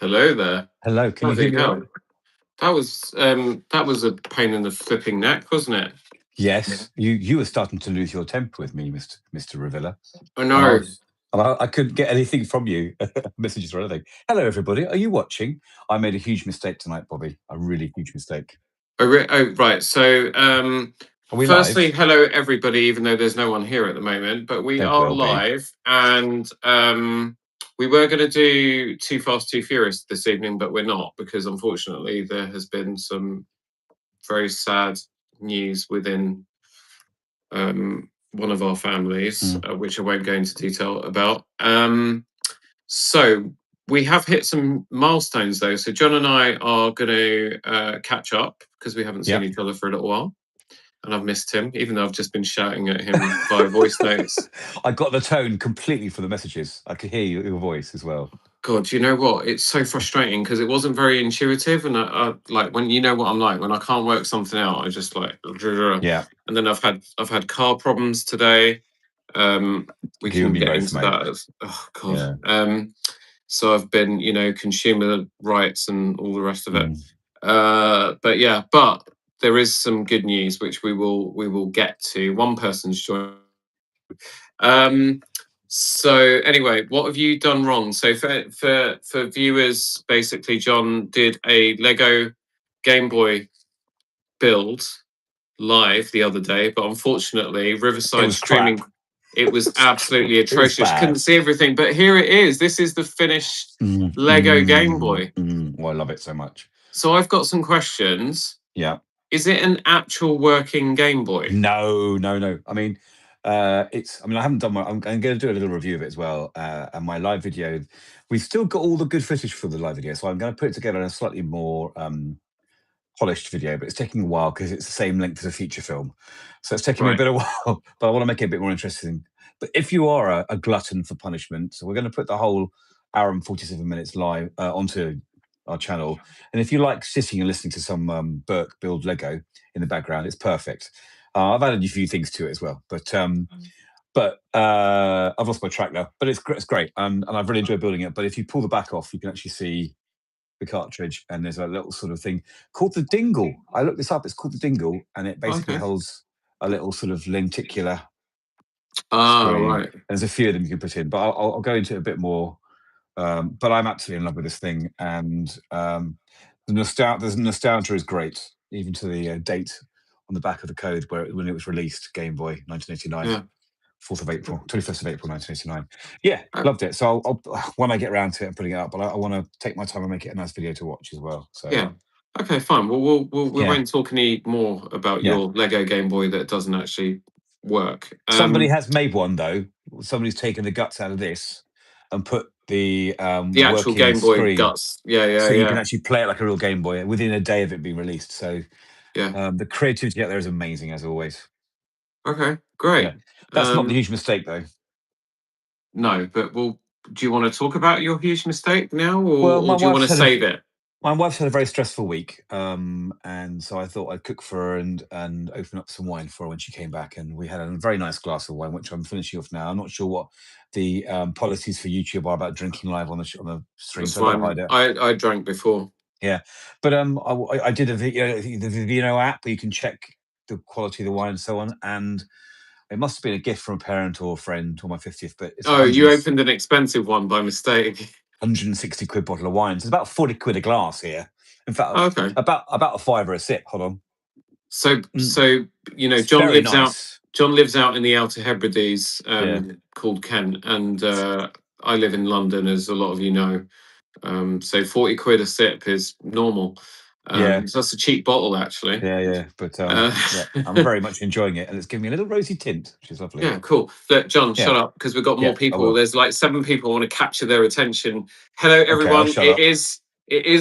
Hello there. Hello, can you hear me? Go. That was a pain in the flipping neck, wasn't it? Yes, you were starting to lose your temper with me, Mr. Revilla. I know. I couldn't get anything from you, messages or anything. Hello, everybody. Are you watching? I made a huge mistake tonight, Bobby. A really huge mistake. Right. So, Are we firstly, live? hello everybody. Even though there's no one here at the moment, but we There are will be. live, and we were going to do Too Fast, Too Furious this evening, but we're not because unfortunately there has been some very sad news within one of our families, which I won't go into detail about. So we have hit some milestones though. So John and I are going to catch up because we haven't seen each other for a little while. And I've missed him, even though I've just been shouting at him via voice notes. I got the tone completely from the messages. I could hear your voice as well. God, you know what? It's so frustrating because it wasn't very intuitive, and I like when you know what I'm like when I can't work something out, I just like yeah. And then I've had car problems today. We can get into that. Oh God. Yeah. So I've been, consumer rights and all the rest of it. But there is some good news which we will get to. One person's joined. So anyway, what have you done wrong? So for viewers, basically, John did a Lego Game Boy build live the other day, but unfortunately, Riverside streaming. Crap. It was absolutely atrocious. Couldn't see everything, but here it is. This is the finished Lego Game Boy. I love it so much. So I've got some questions. Yeah. Is it an actual working Game Boy? No. I mean, I haven't done I'm going to do a little review of it as well. And my live video, we've still got all the good footage for the live video, so I'm going to put it together in a slightly more polished video, but it's taking a while because it's the same length as a feature film. So it's taking me a bit of a while, but I want to make it a bit more interesting. But if you are a glutton for punishment, so we're going to put the whole hour and 47 minutes live onto our channel. And if you like sitting and listening to some Burke build Lego in the background, it's perfect. I've added a few things to it as well, but I've lost my track now. But it's great, and I've really enjoyed building it. But if you pull the back off, you can actually see the cartridge, and there's a little sort of thing called the dingle. I looked this up. It's called the dingle, and it basically holds a little sort of lenticular screen. Right. There's a few of them you can put in, but I'll go into it a bit more. But I'm absolutely in love with this thing, and the nostalgia is great, even to the date on the back of the code when it was released, Game Boy, 1989. Yeah. 4th of April, 21st of April, 1989. Yeah, loved it. So I'll when I get around to it and putting it up, but I want to take my time and make it a nice video to watch as well. So yeah. Okay, fine. Well, we won't talk any more about your Lego Game Boy that doesn't actually work. Somebody has made one though. Somebody's taken the guts out of this and put the actual Game Boy screen. Guts. Yeah. So you can actually play it like a real Game Boy within a day of it being released. So the creativity out there is amazing as always. Okay, great. Yeah. That's not the huge mistake though. No, but do you want to talk about your huge mistake now, or do you want to save it? My wife's had a very stressful week, and so I thought I'd cook for her and open up some wine for her when she came back, and we had a very nice glass of wine, which I'm finishing off now. I'm not sure what the policies for YouTube are about drinking live on the stream. That's fine. I drank before. Yeah, but I did the Vivino app where you can check the quality of the wine and so on, and it must have been a gift from a parent or a friend or my 50th. But you opened an expensive one by mistake. 160 quid bottle of wine. So it's about 40 quid a glass here. In fact, about a £5 a sip. Hold on. So John lives out in the Outer Hebrides, called Kent, and I live in London, as a lot of you know. So 40 quid a sip is normal. So that's a cheap bottle, actually. Yeah. But I'm very much enjoying it, and it's giving me a little rosy tint, which is lovely. Yeah, cool. Look, John, shut up, because we've got more people. There's like 7 people. I want to capture their attention. Hello, everyone. It is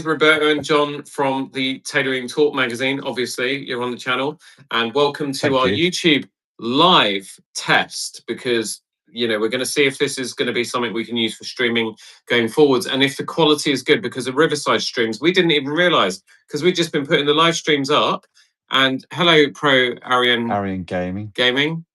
Roberto and John from the Tailoring Talk magazine. Obviously, you're on the channel, and welcome to our YouTube live test, because we're going to see if this is going to be something we can use for streaming going forwards, and if the quality is good, because the Riverside streams we didn't even realize, because we've just been putting the live streams up. And hello, Pro Arian Gaming.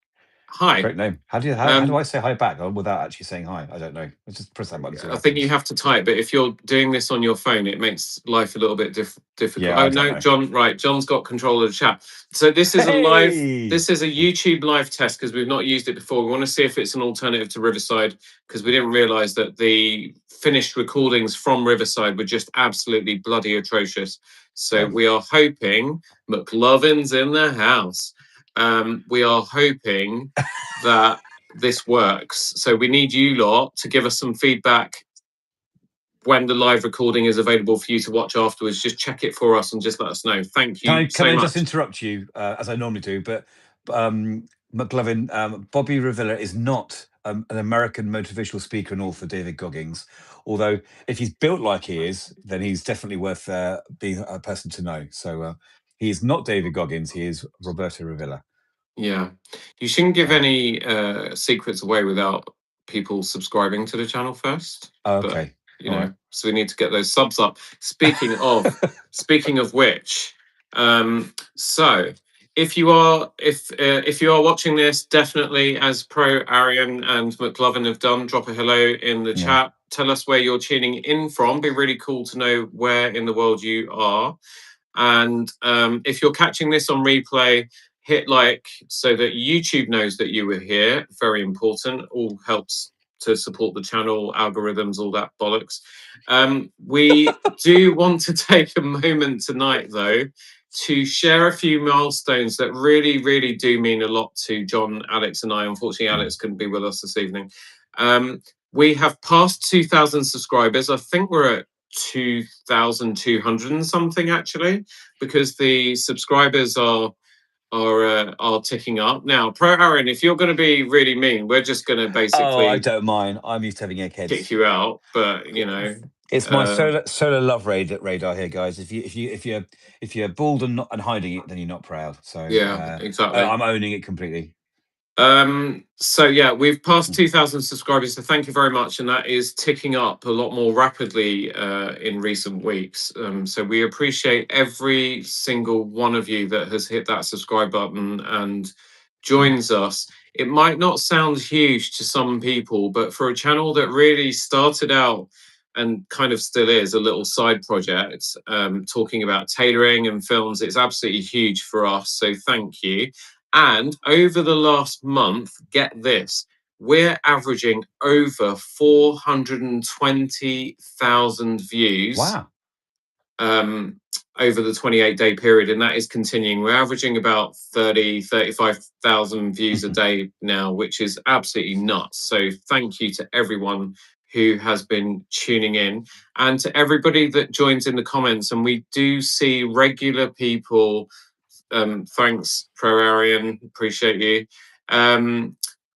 Hi. Great name. How do I say hi back without actually saying hi? I don't know. Let's just press that button. I think you have to type, but if you're doing this on your phone, it makes life a little bit difficult. Yeah, oh no, John, right? John's got control of the chat. So this is a live. This is a YouTube live test because we've not used it before. We want to see if it's an alternative to Riverside because we didn't realise that the finished recordings from Riverside were just absolutely bloody atrocious. So we are hoping McLovin's in the house. We are hoping that this works. So we need you lot to give us some feedback when the live recording is available for you to watch afterwards. Just check it for us and just let us know. Thank you Can I just interrupt you, as I normally do, but McLovin, Bobby Revilla is not an American motivational speaker and author, David Goggins. Although if he's built like he is, then he's definitely worth being a person to know. So he is not David Goggins, he is Roberto Revilla. Yeah, you shouldn't give any secrets away without people subscribing to the channel first. Okay, but, you know, so we need to get those subs up. Speaking of which, so if you are watching this, definitely, as Pro Arian and McLovin have done, drop a hello in the chat. Tell us where you're tuning in from. Be really cool to know where in the world you are. And if you're catching this on replay, hit like so that YouTube knows that you were here. Very important. All helps to support the channel, algorithms, all that bollocks. We do want to take a moment tonight, though, to share a few milestones that really, really do mean a lot to John, Alex, and I. Unfortunately, Alex couldn't be with us this evening. We have passed 2,000 subscribers. I think we're at 2,200 and something, actually, because the subscribers are ticking up now. Pro Aaron, if you're going to be really mean, we're just going to basically. Oh, I don't mind. I'm used to having eggheads. Kick you out, but you know, it's my solar love radar here, guys. If you're bald and hiding it, then you're not proud. So yeah, exactly. I'm owning it completely. So yeah, we've passed 2,000 subscribers, so thank you very much, and that is ticking up a lot more rapidly in recent weeks. So we appreciate every single one of you that has hit that subscribe button and joins us. It might not sound huge to some people, but for a channel that really started out and kind of still is a little side project, talking about tailoring and films, it's absolutely huge for us. So thank you. And over the last month, get this, we're averaging over 420,000 views. Wow. Over the 28-day period, and that is continuing. We're averaging about 35,000 views a day now, which is absolutely nuts. So thank you to everyone who has been tuning in and to everybody that joins in the comments. And we do see regular people. Thanks, Pro Arian, appreciate you.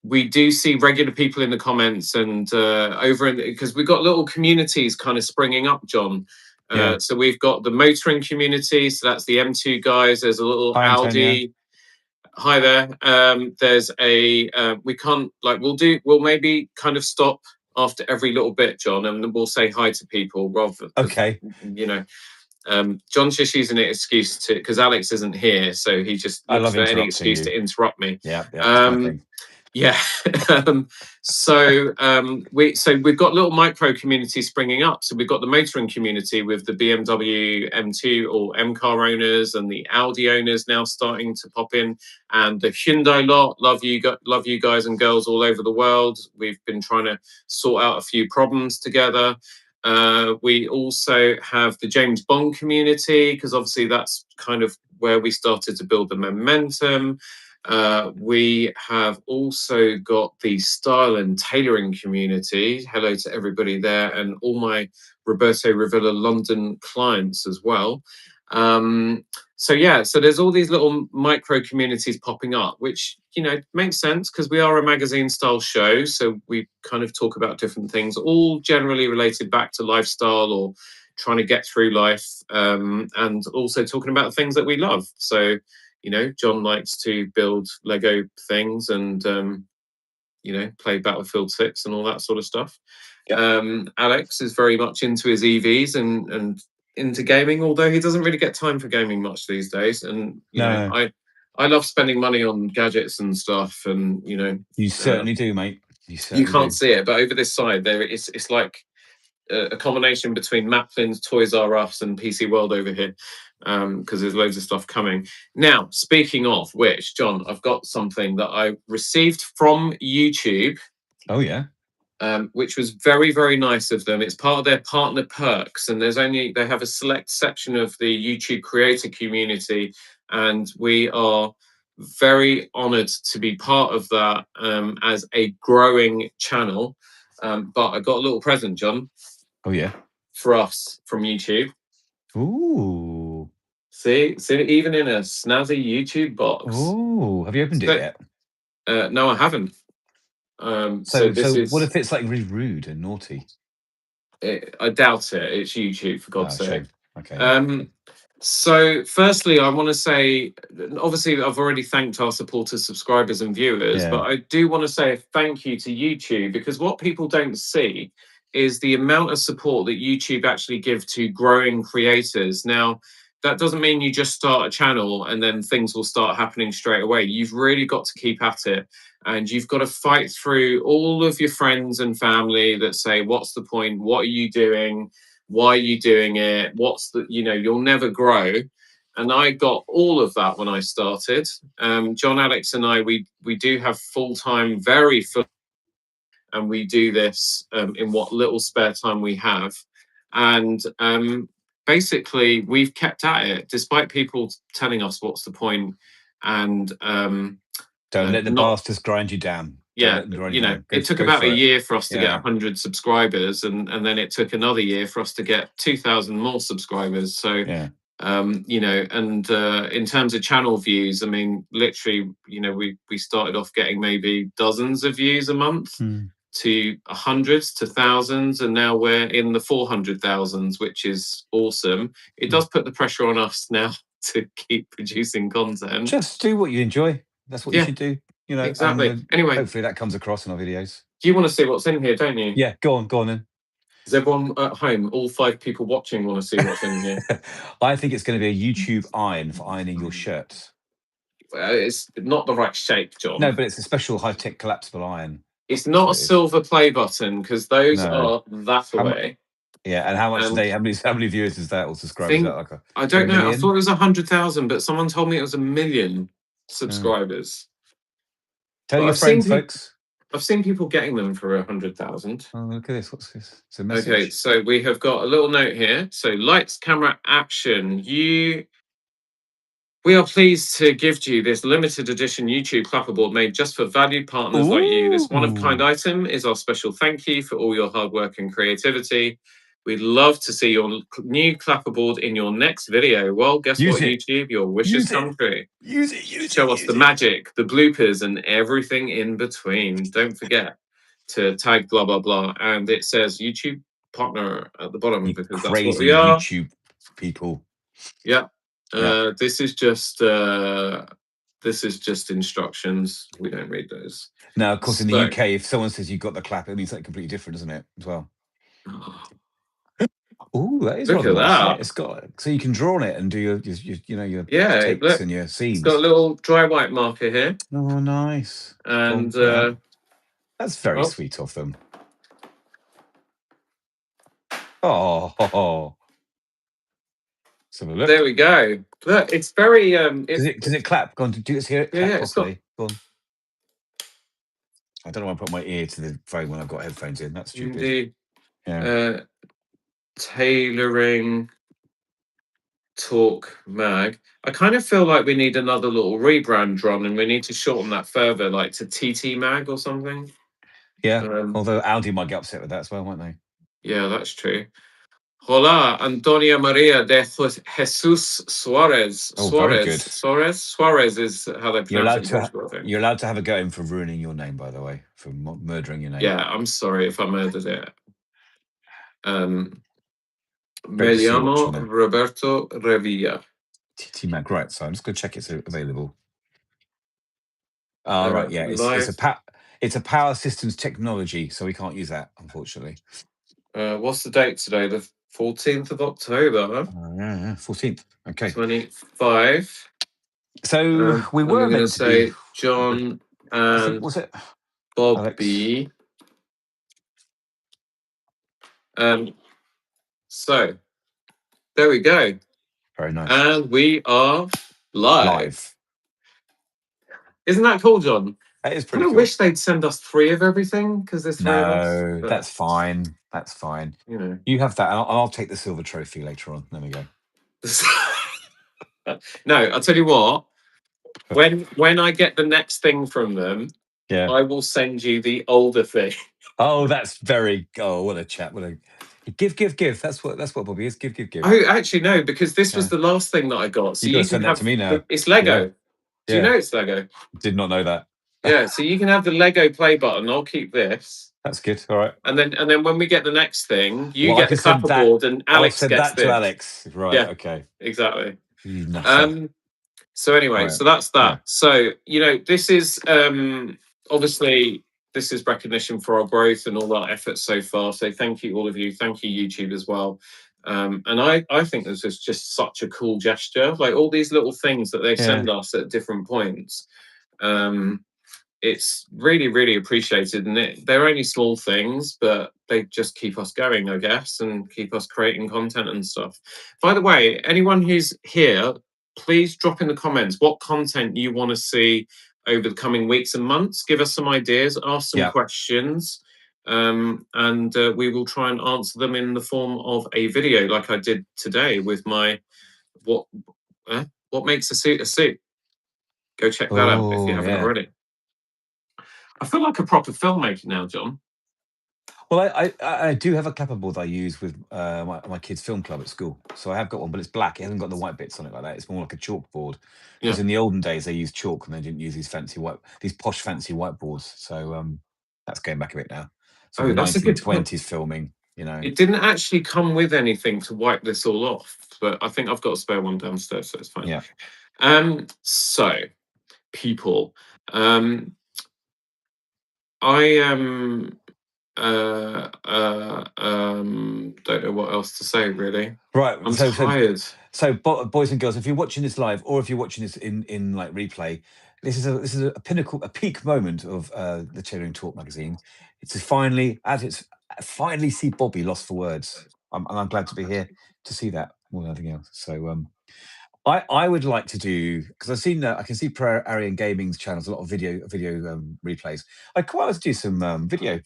We do see regular people in the comments and because we've got little communities kind of springing up, John. So we've got the motoring community, so that's the M2 guys. There's a little Audi. Hi there. There's a we'll maybe kind of stop after every little bit, John, and we'll say hi to people rather. Okay. You know. John's just using an excuse to because Alex isn't here, so he just looks for any excuse to interrupt me. Yeah. So we've got little micro communities springing up. So we've got the motoring community with the BMW M2 or M car owners and the Audi owners now starting to pop in, and the Hyundai lot. Love you guys and girls all over the world. We've been trying to sort out a few problems together. We also have the James Bond community, because obviously that's kind of where we started to build the momentum. We have also got the style and tailoring community. Hello to everybody there, and all my Roberto Revilla London clients as well. So there's all these little micro communities popping up, which, you know, makes sense because we are a magazine style show. So we kind of talk about different things, all generally related back to lifestyle or trying to get through life, and also talking about things that we love. So, you know, John likes to build Lego things and, you know, play Battlefield 6 and all that sort of stuff. Alex is very much into his EVs and into gaming, although he doesn't really get time for gaming much these days. And you know, I love spending money on gadgets and stuff, and you certainly do, mate. You can't see it, but over this side there, it's like a combination between Maplin's, Toys R Us, and PC World over here, because there's loads of stuff coming. Now, speaking of which, John, I've got something that I received from YouTube. Oh yeah. Which was very, very nice of them. It's part of their partner perks, and they have a select section of the YouTube creator community, and we are very honored to be part of that as a growing channel. But I got a little present, John. Oh yeah. For us from YouTube. Ooh. See, even in a snazzy YouTube box. Ooh, have you opened it yet? No, I haven't. So what if it's like really rude and naughty? I doubt it. It's YouTube, for God's sake. Shame. Okay. So, firstly, I want to say, obviously, I've already thanked our supporters, subscribers, and viewers, but I do want to say a thank you to YouTube, because what people don't see is the amount of support that YouTube actually give to growing creators. Now, that doesn't mean you just start a channel and then things will start happening straight away. You've really got to keep at it, and you've got to fight through all of your friends and family that say, what's the point? What are you doing? Why are you doing it? What's the, you'll never grow. And I got all of that when I started. John, Alex, and I, we do have full-time, very full, and we do this in what little spare time we have. And basically, we've kept at it, despite people telling us what's the point. And don't let the bastards grind you down. Yeah, it took about a year for us to get 100 subscribers, and then it took another year for us to get 2,000 more subscribers. So, and in terms of channel views, I mean, literally, we started off getting maybe dozens of views a month to hundreds to thousands, and now we're in the 400,000s, which is awesome. It does put the pressure on us now to keep producing content. Just do what you enjoy. That's what you should do. Exactly. Anyway, hopefully that comes across in our videos. Do you want to see what's in here, don't you? Yeah, go on then. Does everyone at home, all 5 people watching, want to see what's in here? I think it's going to be a YouTube iron for ironing your shirts. Well, it's not the right shape, John. No, but it's a special high-tech collapsible iron. It's not a silver play button, because those are that away. Yeah, and how much how many viewers is that, or subscribers? I don't know. I thought it was 100,000, but someone told me it was 1 million subscribers. Tell your friends, folks. I've seen people getting them for 100,000. Oh, look at this. What's this? It's a message. Okay, so we have got a little note here. So, lights, camera, action. We are pleased to give you this limited edition YouTube clapperboard made just for valued partners like you. This one-of-kind item is our special thank you for all your hard work and creativity. We'd love to see your new clapperboard in your next video. Well, guess what, YouTube? Your wishes come true. Use it. Show us the magic, the bloopers, and everything in between. Don't forget to tag blah, blah, blah. And it says YouTube partner at the bottom, because that's what we are. YouTube people. Yeah. This is just instructions. We don't read those. Now, of course, in the UK, if someone says you've got the clap, it means something completely different, doesn't it? As well. Oh, that is rather nice. It's got, so you can draw on it and do your takes and your scenes. It's got a little dry white marker here. Oh, nice. And that's very sweet of them. Oh. There we go. Look, it's very. Does it clap? Go on, do you hear it? Yeah, Go on. I don't know why I put my ear to the phone when I've got headphones in. That's stupid. Indeed. Yeah. Tailoring Talk Mag. I kind of feel like we need another little rebrand, Ron, and we need to shorten that further, like to TT Mag or something. Yeah. Although Audi might get upset with that as well, won't they? Yeah, that's true. Hola, Antonia Maria de Jesus Suarez. Oh, very good. Suarez is how they pronounce it. You're allowed to have a go at him for ruining your name, by the way, for murdering your name. Yeah, I'm sorry if I murdered it. Me llamo Roberto Revilla. TT Mag, right? So I'm just going to check it's available. Right, yeah, it's a power systems technology, so we can't use that, unfortunately. What's the date today? The 14th of October. Yeah, 14th. Okay. 25. So we were meant to say be John and was it Bobby. So there we go. Very nice. And we are live. Isn't that cool, John? That is pretty I cool. wish they'd send us 3 of everything because there's 3 of us. No, that's fine. That's fine. You know, you have that, and I'll take the silver trophy later on. There we go. No, I'll tell you what. When I get the next thing from them, I will send you the older thing. Oh, that's very. Oh, what a chat! What a give. That's what Bobby is. Give. Oh, actually, no, because this was the last thing that I got. So you can send that to me now. It's Lego. Do you know it's Lego? Did not know that. Yeah, so you can have the Lego play button. I'll keep this. That's good. All right. And then when we get the next thing, you get the Clapperboard and Alex gets that to Alex. Right. Yeah, okay. Exactly. Nutter. So anyway, so that's that. Yeah. So, this is obviously this is recognition for our growth and all our efforts so far. So thank you, all of you. Thank you, YouTube, as well. And I think this is just such a cool gesture. Like all these little things that they send us at different points. It's really, really appreciated. And they're only small things, but they just keep us going, I guess, and keep us creating content and stuff. By the way, anyone who's here, please drop in the comments what content you want to see over the coming weeks and months. Give us some ideas, ask some questions, and we will try and answer them in the form of a video like I did today with my what makes a suit a suit. Go check that out if you haven't already. I feel like a proper filmmaker now, John. Well, I do have a clapperboard that I use with my kids' film club at school. So I have got one, but it's black. It hasn't got the white bits on it like that. It's more like a chalkboard. Because in the olden days, they used chalk and they didn't use these posh, fancy whiteboards. So that's going back a bit now. So that's 1920s filming, It didn't actually come with anything to wipe this all off, but I think I've got a spare one downstairs, so it's fine. Yeah. So, people, I don't know what else to say, really. Right. I'm tired. So, boys and girls, if you're watching this live or if you're watching this in like replay, this is a pinnacle, a peak moment of the Tailoring Talk magazine. It's to finally see Bobby lost for words. I'm glad to be here to see that more than anything else. So I would like to do, because I've seen I can see Pro Arian Gaming's channels, a lot of video replays. I'd quite like to do some video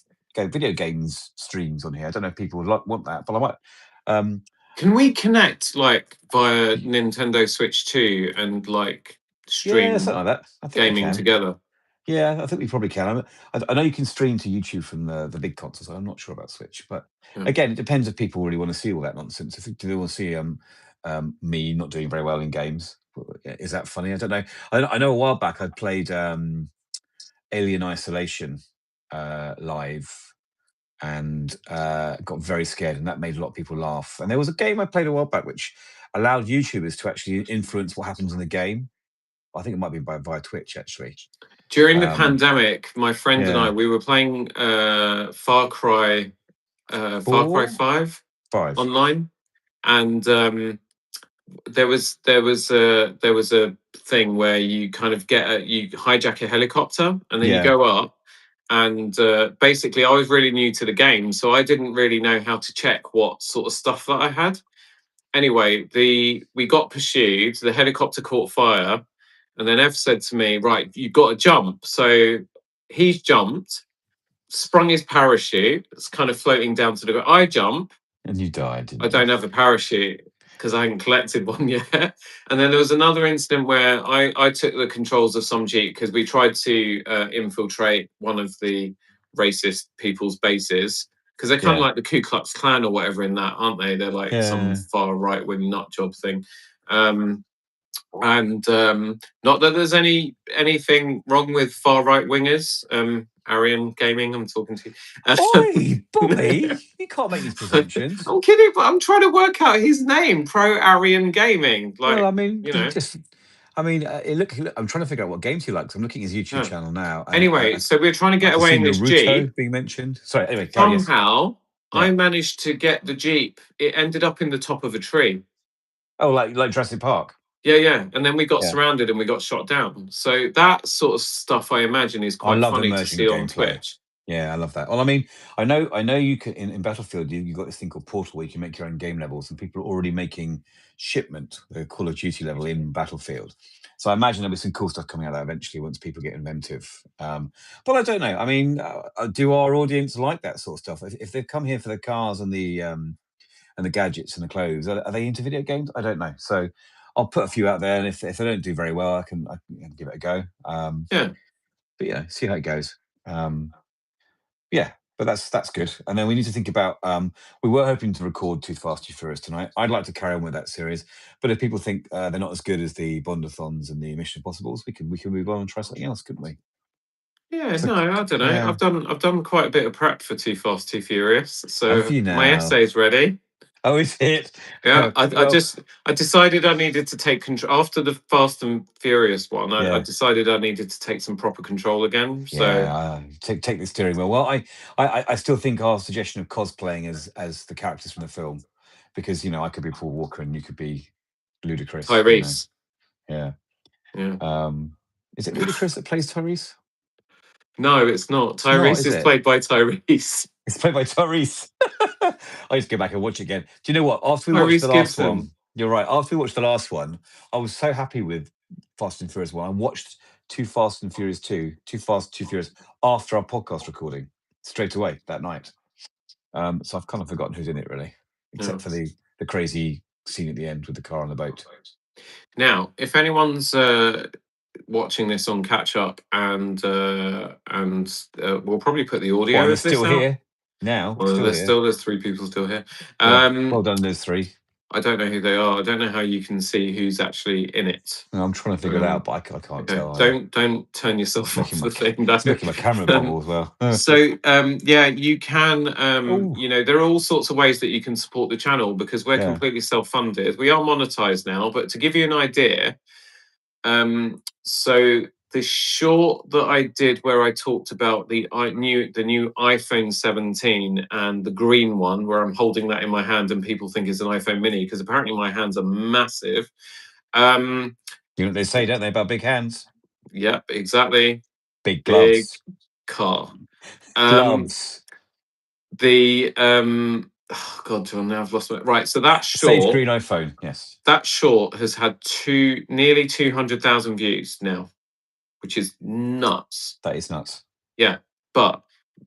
games streams on here. I don't know if people would want that, but I might. Can we connect like via Nintendo Switch 2 and like stream something like that? I think gaming together? Yeah, I think we probably can. I know you can stream to YouTube from the big consoles. I'm not sure about Switch, but again, it depends if people really want to see all that nonsense. If they want to see me not doing very well in games, is that funny? I don't know. I know a while back I played Alien Isolation live and got very scared, and that made a lot of people laugh. And there was a game I played a while back which allowed YouTubers to actually influence what happens in the game. I think it might be via Twitch, actually. During the pandemic, my friend and I, we were playing Far Cry 5 online, and there was a thing where you kind of you hijack a helicopter and then you go up. And basically, I was really new to the game, so I didn't really know how to check what sort of stuff that I had. Anyway, we got pursued. The helicopter caught fire, and then Ev said to me, "Right, you've got to jump." So he's jumped, sprung his parachute. It's kind of floating down to the ground. I jump, and you died. I don't have a parachute because I hadn't collected one yet. And then there was another incident where I took the controls of some Jeep because we tried to infiltrate one of the racist people's bases, because they're kind of like the Ku Klux Klan or whatever in that, aren't they? They're like some far right wing nut job thing. And not that there's anything wrong with far right wingers. Arian Gaming, I'm talking to you. Oi, Bobby, you can't make these presumptions. I'm kidding, but I'm trying to work out his name. Pro Arian Gaming. Like, well, I mean, look, I'm trying to figure out what games he likes. I'm looking at his YouTube channel now. And, anyway, so we're trying to get away in this Jeep. Being mentioned. Sorry. Anyway, somehow I managed to get the Jeep. It ended up in the top of a tree. Oh, like Jurassic Park. Yeah. And then we got surrounded and we got shot down. So that sort of stuff, I imagine, is quite funny to see on Twitch. Yeah, I love that. Well, I mean, I know you can in Battlefield. You got this thing called Portal where you can make your own game levels, and people are already making Shipment, the Call of Duty level in Battlefield. So I imagine there'll be some cool stuff coming out of that eventually once people get inventive. But I don't know. I mean, do our audience like that sort of stuff? If they've come here for the cars and the gadgets and the clothes, are they into video games? I don't know. So I'll put a few out there, and if they don't do very well, I can give it a go. But yeah, see how it goes. Yeah, but that's good. And then we need to think about. We were hoping to record Too Fast, Too Furious tonight. I'd like to carry on with that series, but if people think they're not as good as the Bondathons and the Mission Impossibles, we can move on and try something else, couldn't we? Yeah, so, no, I don't know. Yeah. I've done quite a bit of prep for Too Fast, Too Furious. So my essay's ready. Oh, is it? Yeah, I decided I needed to take control after the Fast and Furious one. I decided I needed to take some proper control again. So take the steering wheel. Well, I still think our suggestion of cosplaying as the characters from the film, because I could be Paul Walker and you could be Ludacris. Tyrese. Yeah. Is it Ludacris that plays Tyrese? No, it's not. Tyrese is played by Tyrese. It's played by Tyrese. I just go back and watch it again. Do you know what? After we watched the last one, you're right. After we watched the last one, I was so happy with Fast and Furious 1. I watched Too Fast and Furious 2, Too Fast, Too Furious after our podcast recording straight away that night. So I've kind of forgotten who's in it really, except for the crazy scene at the end with the car on the boat. Now, if anyone's watching this on catch up, and we'll probably put the audio. Well, still here now. Well, there's 3 people still here. Well done, there's 3. I don't know who they are. I don't know how you can see who's actually in it. No, I'm trying to figure it out, but I can't tell. Don't turn yourself off the thing. That's making my camera bubble as well. So you can. There are all sorts of ways that you can support the channel because we're completely self-funded. We are monetized now, but to give you an idea, so the short that I did where I talked about the new iPhone 17 and the green one where I'm holding that in my hand and people think it's an iPhone mini because apparently my hands are massive. You know what they say, don't they, about big hands? Yep, exactly. Big gloves. Big car. Gloves. Oh God, John, now I've lost my... Right, so that short... Sage green iPhone, yes. That short has had nearly 200,000 views now, which is nuts. That is nuts. Yeah, but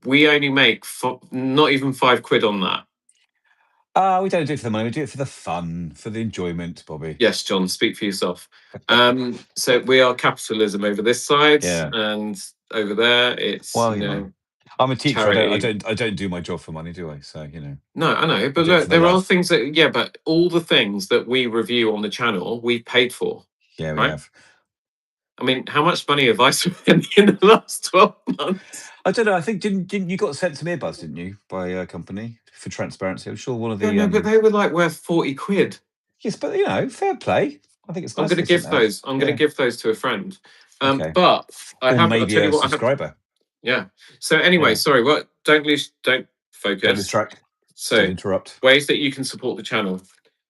we only make not even £5 on that. We don't do it for the money. We do it for the fun, for the enjoyment, Bobby. Yes, John, speak for yourself. So we are capitalism over this side, and over there it's I'm a teacher. I don't do my job for money, do I? So No, I know, but look, there are things that but all the things that we review on the channel, we've paid for. Yeah, we have. I mean, how much money have I spent in the last 12 months? I don't know. I think didn't you got sent some earbuds, didn't you, by a company for transparency? I'm sure one of the. No, but they were like worth £40. Yes, but fair play. I think it's. I'm going to give those. I'm going to give those to a friend. But I have maybe a subscriber. Yeah. So anyway, sorry. What? Don't focus. Don't distract. So don't interrupt. Ways that you can support the channel.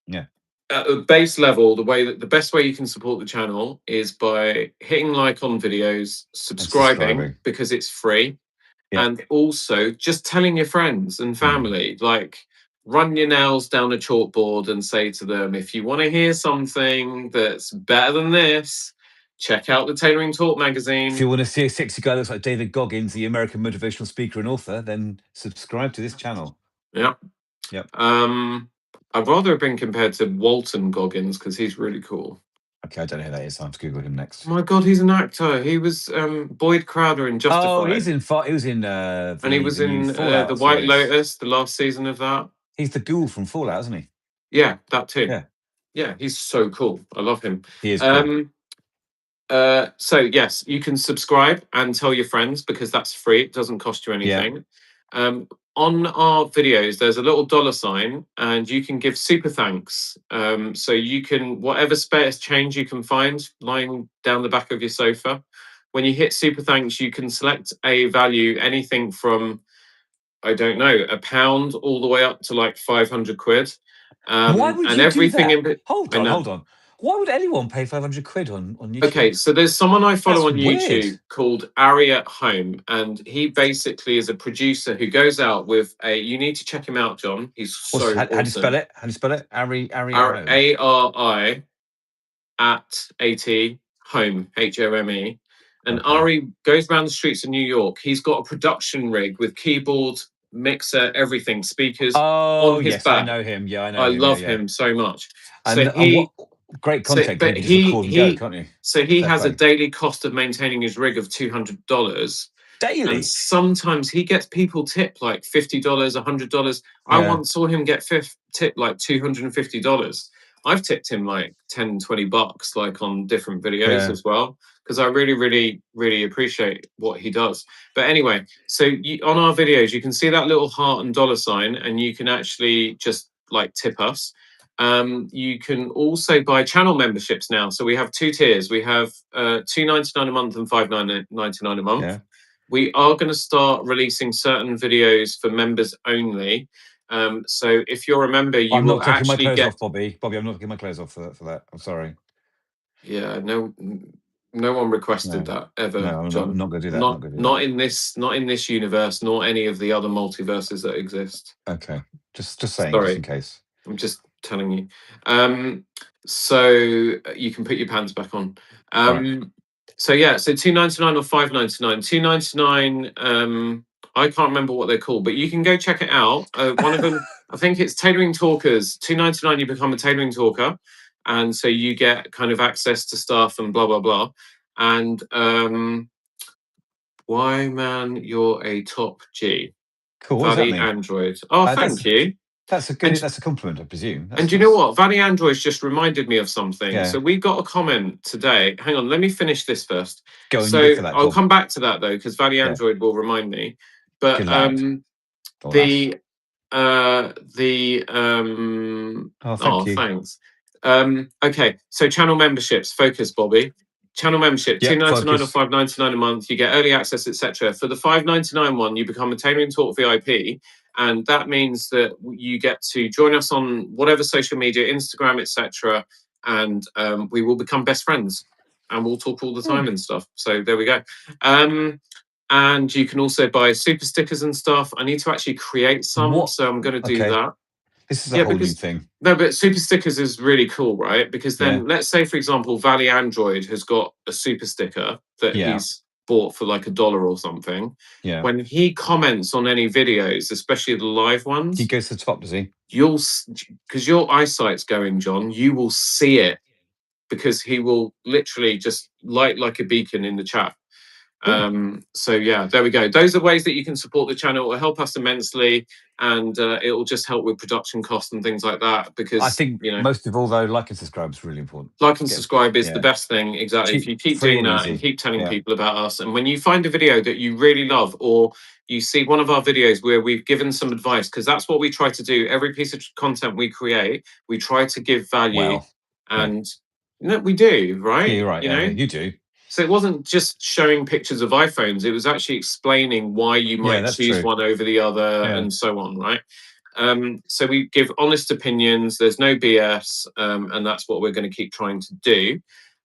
Yeah. At the base level, the best way you can support the channel is by hitting like on videos, subscribing because it's free, and also just telling your friends and family, like run your nails down a chalkboard and say to them, if you want to hear something that's better than this, check out the Tailoring Talk magazine. If you want to see a sexy guy that looks like David Goggins, the American motivational speaker and author, then subscribe to this channel. Yeah. Yep. I'd rather have been compared to Walton Goggins because he's really cool. Okay, I don't know who that is. I'll have to Google him next. Oh my God, he's an actor. He was Boyd Crowder in Justified. Oh, he was in. And he was in The White Lotus, the last season of that. He's the ghoul from Fallout, isn't he? Yeah, that too. Yeah, he's so cool. I love him. He is cool. So yes, you can subscribe and tell your friends because that's free. It doesn't cost you anything. On our videos, there's a little $sign, and you can give super thanks. So you can, whatever spare change you can find lying down the back of your sofa, when you hit super thanks, you can select a value, anything from, I don't know, £1 all the way up to like 500 quid. Why would you do that? Hold on. Why would anyone pay 500 quid on YouTube? Okay, so there's someone I follow on YouTube called Ari at Home, and he basically is a producer who goes out with a. You need to check him out, John. He's so awesome. How do you spell it? How do you spell it? Ari at Home. ARI at AT Home, HOME. And Ari goes around the streets of New York. He's got a production rig with keyboard, mixer, everything, speakers on his back. I know him. Yeah, I know him. I love him so much. And so great content. But he can't you? So he has a daily cost of maintaining his rig of $200 daily. And sometimes he gets people tip like $50, $100. I once saw him get tip like $250. I've tipped him like 10, $20 like on different videos as well, because I really, really, really appreciate what he does. But anyway, so on our videos, you can see that little heart and dollar sign, and you can actually just like tip us. You can also buy channel memberships now. So we have 2 tiers. We have $2.99 a month and $5.99 a month. Yeah. We are going to start releasing certain videos for members only. So if you're a member, you will actually get... I'm not taking my clothes off, Bobby. Bobby, I'm not taking my clothes off for that. I'm sorry. Yeah, no one requested that ever. No, John. I'm not going to do that. Not in this universe, nor any of the other multiverses that exist. Okay, just saying, sorry. Just in case. I'm just telling you. So you can put your pants back on. Right. So yeah, so $2.99 or $5.99. $2.99. I can't remember what they're called, but you can go check it out. One of them, I think it's Tailoring Talkers. $2.99, you become a tailoring talker, and so you get kind of access to stuff and blah blah blah. And why, man, you're a top G. Cool. What does that mean? Android. Oh, thank you. That's a compliment, I presume. And do you know what? Valley Android's just reminded me of something. So we got a comment today. Hang on, let me finish this first. I'll come back to that though, because Valley Android will remind me. But thanks. Okay, so channel memberships. Focus, Bobby. Channel membership, $2.99 or $5.99 a month. You get early access, etc. For the $5.99 one, you become a Tailoring Talk VIP. And that means that you get to join us on whatever social media, Instagram, etc. And we will become best friends, and we'll talk all the time and stuff. So there we go. And you can also buy super stickers and stuff. I need to actually create some, so I'm going to do that. This is a whole new thing. No, but super stickers is really cool, right? Because then, let's say, for example, Valley Android has got a super sticker that he's bought for like $1 or something. Yeah. When he comments on any videos, especially the live ones, he goes to the top, does he? Because your eyesight's going, John, you will see it, because he will literally just light like a beacon in the chat. So yeah, there we go. Those are ways that you can support the channel. It will help us immensely, and it will just help with production costs and things like that. Because I think most of all, though, like and subscribe is really important. Like and subscribe is the best thing. Exactly. If you keep doing that and keep telling people about us, and when you find a video that you really love, or you see one of our videos where we've given some advice, because that's what we try to do. Every piece of content we create, we try to give value, and we do, right? Yeah, you're right. You do. So it wasn't just showing pictures of iPhones. It was actually explaining why you might choose one over the other and so on, right? So we give honest opinions. There's no BS, and that's what we're going to keep trying to do.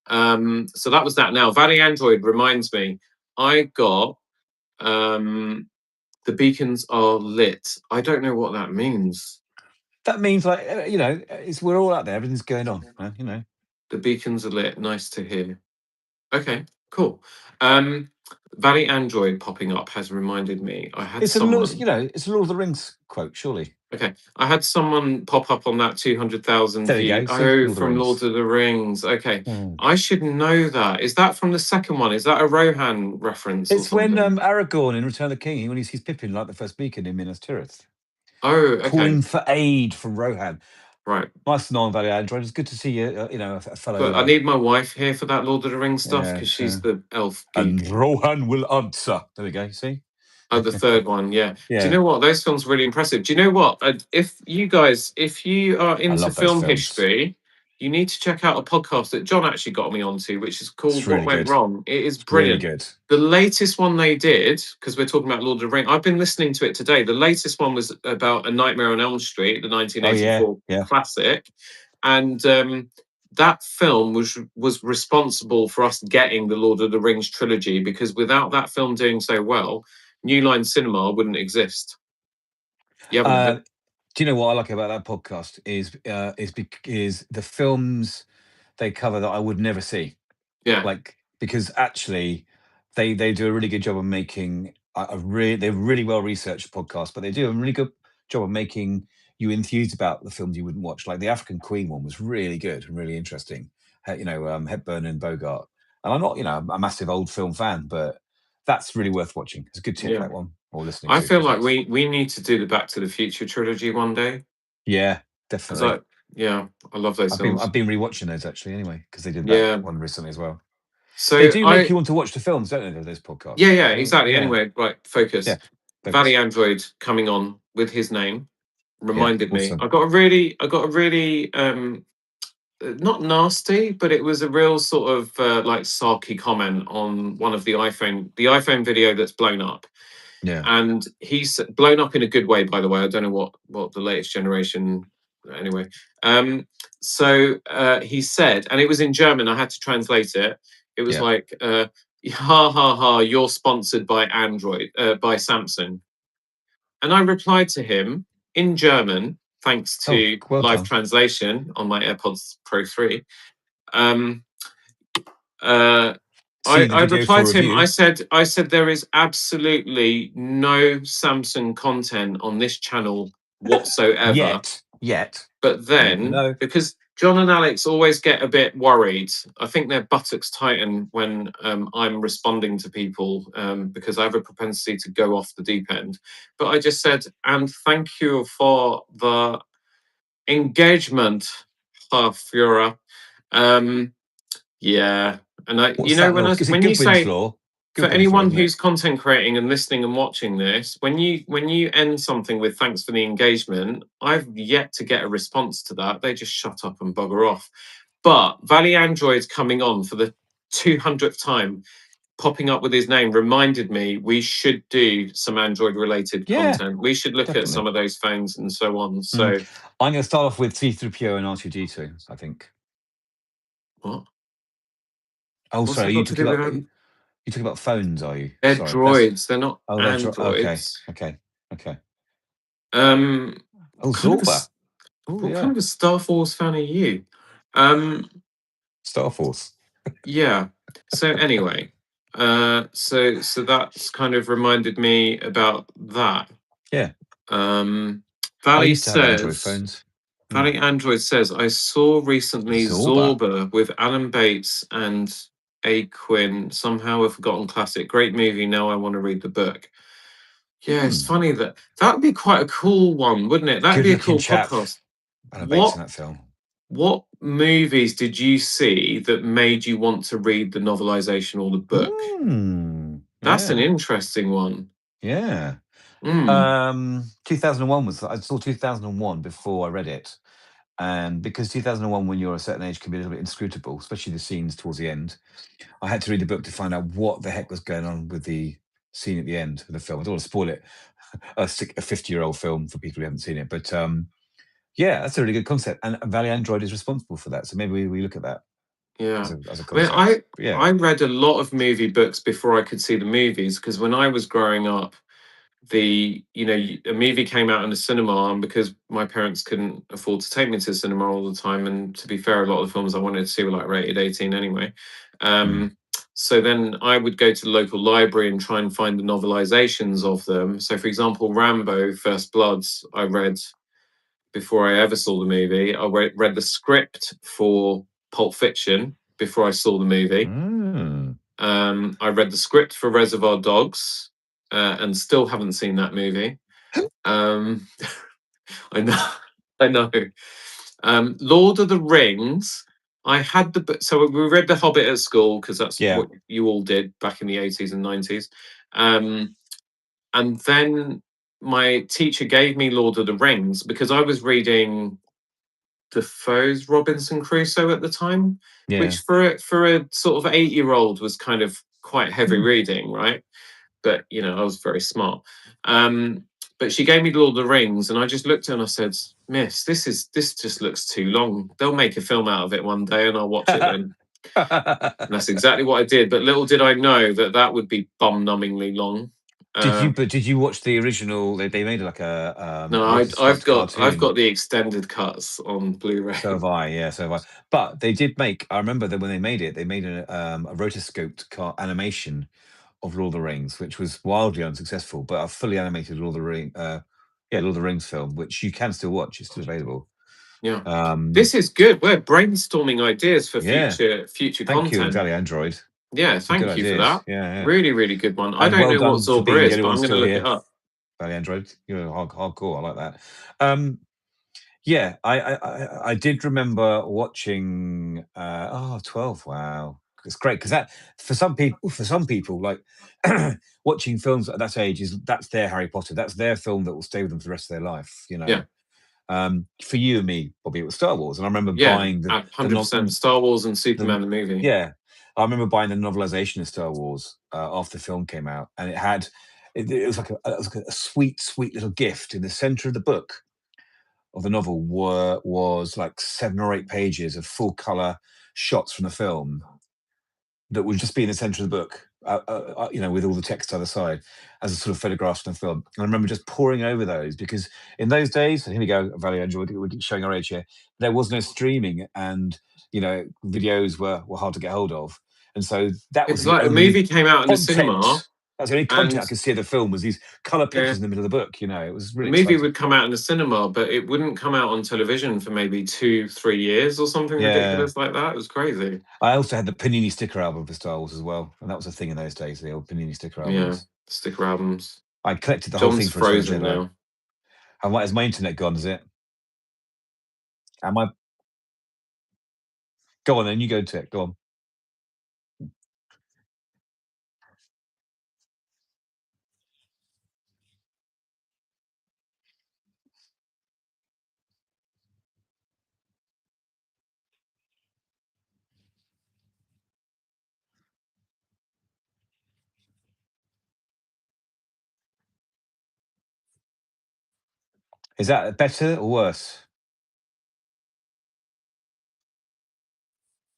So that was that. Now, Valley Android reminds me, I got the beacons are lit. I don't know what that means. That means, like, we're all out there. Everything's going on, The beacons are lit. Nice to hear. Okay, cool. Valley Android popping up has reminded me. I had someone. It's a Lord of the Rings quote, surely. Okay, I had someone pop up on that 200,000 view. From Lord of the Rings. Okay, I should know that. Is that from the second one? Is that a Rohan reference? It's when Aragorn in Return of the King, when he sees Pippin like the first beacon in Minas Tirith. Oh, okay. Calling for aid from Rohan. Right. Nice to know on Valley Android. It's good to see you, a fellow. But I need my wife here for that Lord of the Rings stuff, because she's the elf geek. And Rohan will answer. There we go, you see? Oh, the third one, yeah. Do you know what? Those films are really impressive. Do you know what? If you are into film history, you need to check out a podcast that John actually got me onto, which is called What Went Wrong. It is brilliant. Really good. The latest one they did, because we're talking about Lord of the Rings, I've been listening to it today. The latest one was about A Nightmare on Elm Street, the 1984 classic. And that film was responsible for us getting the Lord of the Rings trilogy, because without that film doing so well, New Line Cinema wouldn't exist. You haven't do you know what I like about that podcast is the films they cover that I would never see. Yeah. Like, because actually they do a really good job of making they're really well researched podcast, but they do a really good job of making you enthused about the films you wouldn't watch. Like the African Queen one was really good and really interesting. Hepburn and Bogart. And I'm not, a massive old film fan, but that's really worth watching. It's a good tip, that one, or listening to. I feel like we need to do the Back to the Future trilogy one day. Yeah, definitely. I love those films. I've been rewatching those actually anyway, because they did that one recently as well. So they do make you want to watch the films, don't they, those podcasts? Yeah, exactly. Yeah. Anyway, right, focus. Yeah, Valley Android coming on with his name reminded me. awesome. I got a really not nasty, but it was a real sort of like sarky comment on one of the iPhone video that's blown up. Yeah. And he's blown up in a good way, by the way. I don't know what the latest generation. Anyway, so he said, and it was in German. I had to translate it. It was like, "Ha ha ha! You're sponsored by by Samsung." And I replied to him in German, thanks to live translation on my AirPods Pro 3. I replied to him. I said there is absolutely no Samsung content on this channel whatsoever. Yet. But then, because John and Alex always get a bit worried, I think their buttocks tighten when I'm responding to people, because I have a propensity to go off the deep end. But I just said, and thank you for the engagement, Herr Führer. Yeah. And when you say, for anyone who's content creating and listening and watching this, when you end something with thanks for the engagement, I've yet to get a response to that. They just shut up and bugger off. But Valley Android's coming on for the 200th time, popping up with his name, reminded me we should do some Android related content. We should look at some of those phones and so on. So I'm going to start off with C3PO and R2D2, I think. What? Oh, sorry. You talking about phones, are you? They're droids. They're not androids. Okay. Zorba. What kind of a Star Force fan are you? Star Force. Yeah. So anyway, so that's kind of reminded me about that. Yeah. Valley says. Valley Android says, I saw recently Zorba with Alan Bates and A. Quinn. Somehow a forgotten classic. Great movie. Now I want to read the book. Yeah, it's funny that would be quite a cool one, wouldn't it? That'd be a cool podcast. Alan Bates in that film. What movies did you see that made you want to read the novelization or the book? That's an interesting one. Yeah. 2001 I saw 2001 before I read it. And because 2001, when you're a certain age, can be a little bit inscrutable, especially the scenes towards the end. I had to read the book to find out what the heck was going on with the scene at the end of the film. I don't want to spoil it, a 50-year-old film for people who haven't seen it. But that's a really good concept. And Valley Android is responsible for that. So maybe we look at that. Yeah. As a concept. I read a lot of movie books before I could see the movies, because when I was growing up, a movie came out in the cinema, and because my parents couldn't afford to take me to the cinema all the time, and to be fair, a lot of the films I wanted to see were like rated 18 anyway. So then I would go to the local library and try and find the novelizations of them. So for example, Rambo First Bloods, I read before I ever saw the movie. I read the script for Pulp Fiction before I saw the movie. I read the script for Reservoir Dogs, and still haven't seen that movie. I know. Lord of the Rings. I had the book, so we read The Hobbit at school, because that's what you all did back in the 80s and 90s. And then my teacher gave me Lord of the Rings because I was reading Defoe's Robinson Crusoe at the time, which for a sort of 8-year-old was kind of quite heavy reading, right? But I was very smart. But she gave me Lord of the Rings, and I just looked at her and I said, "Miss, this just looks too long. They'll make a film out of it one day, and I'll watch it then." And that's exactly what I did. But little did I know that would be bum-numbingly long. Did you watch the original? They made like a no, I've got the extended cuts on Blu-ray. So have I, yeah, so have I. But they did make. I remember that when they made it, they made a rotoscoped animation of Lord of the Rings, which was wildly unsuccessful, but a fully animated Lord of the Rings film, which you can still watch. It's still available. Yeah, this is good. We're brainstorming ideas for future Thank content. you, Valley Android. Yeah, thank you for that. Yeah. Really, really good one. I don't know what Zorba is, but I'm going to look it up. Valley Android, hardcore. I like that. Yeah, I did remember watching 12. Wow. It's great because that for some people like watching films at that age that's their Harry Potter. That's their film that will stay with them for the rest of their life, you know. Yeah. For you and me, Bobby, it was Star Wars, and I remember buying the 100% Star Wars and Superman the movie. Yeah, I remember buying the novelization of Star Wars after the film came out, and it was like a sweet little gift. In the center of the book of the novel was like 7 or 8 pages of full color shots from the film that would just be in the center of the book, with all the text either side as a sort of photographs from the film. And I remember just poring over those because in those days, and here we go, Valley Angel, we're showing our age here, there was no streaming and, videos were hard to get hold of. And so that was like a movie came out in the cinema. That's the only content I could see of the film was these color pictures in the middle of the book. It was really. The movie would come out in the cinema, but it wouldn't come out on television for maybe 2-3 years or something ridiculous like that. It was crazy. I also had the Panini sticker album for Star Wars as well, and that was a thing in those days. The old Panini sticker albums. Yeah, sticker albums. I collected the whole thing for frozen now. And has my internet gone? Is it? Am I? Go on then. You go to it. Go on. Is that better or worse?